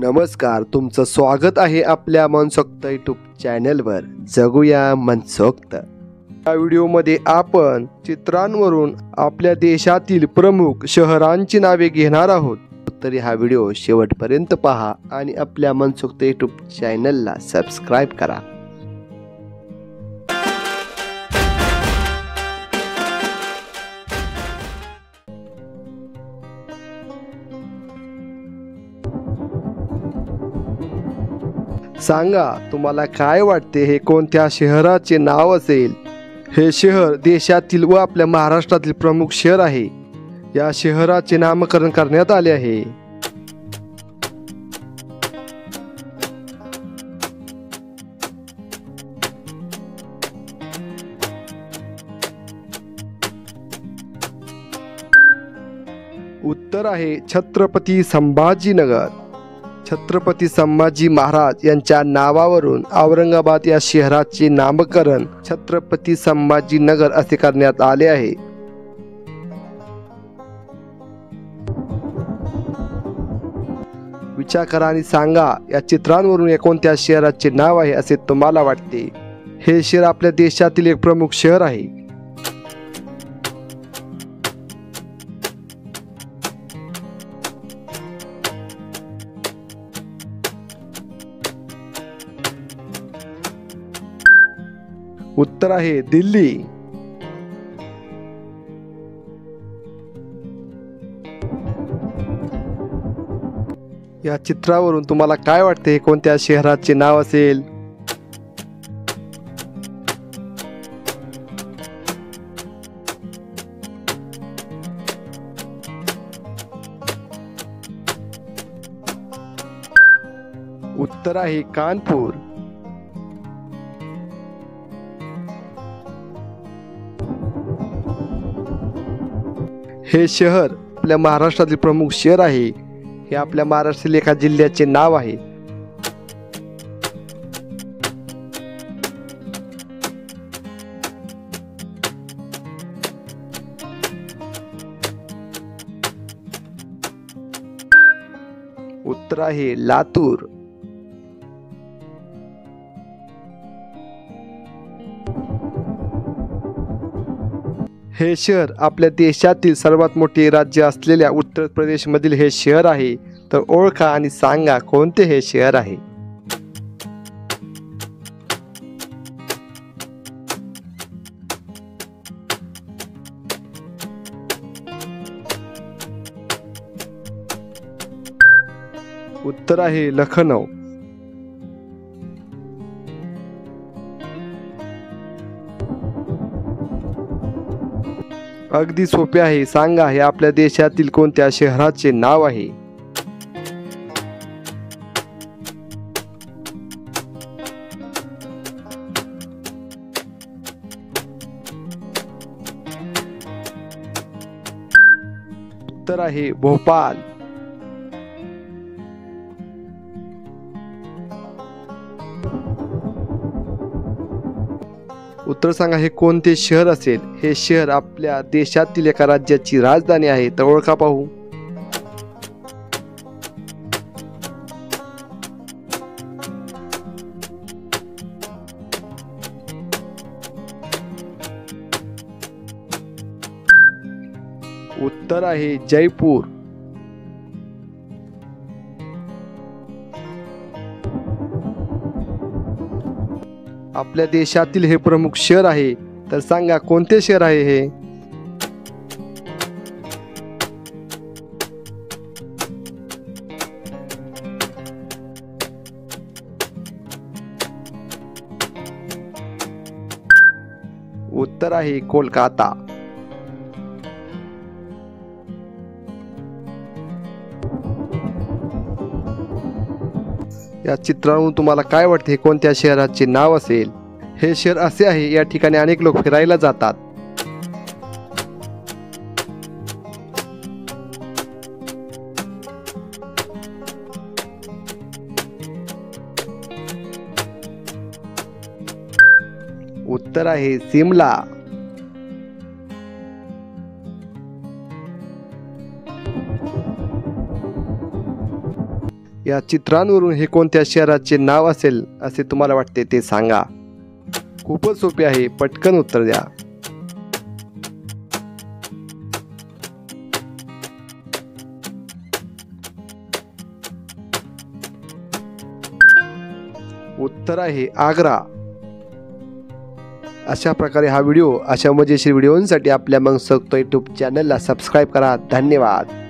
नमस्कार, तुमचं स्वागत आहे आपल्या मनसोक्त यूट्यूब चॅनलवर. जगूया मनसोक्त. या व्हिडिओमध्ये आपण चित्रांवरून आपल्या देशातील प्रमुख शहरांची नावे घेणार आहोत. तरी हा व्हिडिओ शेवटपर्यंत पहा आणि आपल्या मनसोक्त यूट्यूब चॅनलला सबस्क्राईब करा. सांगा, तुम्हाला काय वाटते हे कोणत्या शहराचे नाव असेल? हे शहर देशातील व आपल्या महाराष्ट्रातील प्रमुख शहर आहे. या शहराचे नामकरण करण्यात आले आहे. उत्तर आहे छत्रपती संभाजीनगर. छत्रपती संभाजी महाराज यांच्या नावावरून औरंगाबाद या शहराचे नामकरण छत्रपती संभाजीनगर असे करण्यात आले आहे. विचार करा आणि सांगा, या चित्रांवरून या कोणत्या शहराचे नाव आहे असे तुम्हाला वाटते? हे शहर आपल्या देशातील एक प्रमुख शहर आहे. उत्तर आहे दिल्ली. या चित्रावरून तुम्हाला काय वाटते हे कोणत्या शहराचे नाव असेल? उत्तर आहे कानपूर. हे शहर आपल्या महाराष्ट्रातील प्रमुख शहर आहे. हे आपल्या महाराष्ट्रातील एका जिल्ह्याचे नाव आहे. उत्तर आहे लातूर. हे शहर आपल्या देशातील सर्वात मोठे राज्य असलेल्या उत्तर प्रदेश मधील हे शहर आहे. तर ओळखा आणि सांगा कोणते हे शहर आहे? उत्तर आहे लखनौ. अगदी सोपे आहे. सांगा, हे आपल्या देशातील कोणत्या शहराचे नाव आहे? उत्तर आहे भोपाळ. उत्तर सांगा, हे कोणते शहर असेल? हे शहर आपल्या देशातील एका राज्याची राजधानी आहे. तर ओळखा पाहू. उत्तर आहे जयपूर. आपल्या देशातील हे प्रमुख शहर आहे. तर सांगा कोणते शहर आहे हे? उत्तर आहे कोलकाता. या चित्रावरून तुम्हाला काय वाटते कोणत्या शहराचे नाव असेल? हे शहर असे आहे, या ठिकाणी अनेक लोक फिरायला जातात. उत्तर आहे सिमला. या चित्रांवरून हे कोणत्या शहराचे नाव असेल असे तुम्हाला वाटते ते सांगा. खूपच सोपे आहे, पटकन उत्तर द्या. उत्तर आहे आग्रा. अशा प्रकारे हा व्हिडिओ, अशा मजेशीर व्हिडिओंसाठी आपल्या मनसोक्त यूट्यूब चॅनलला सबस्क्राईब करा. धन्यवाद.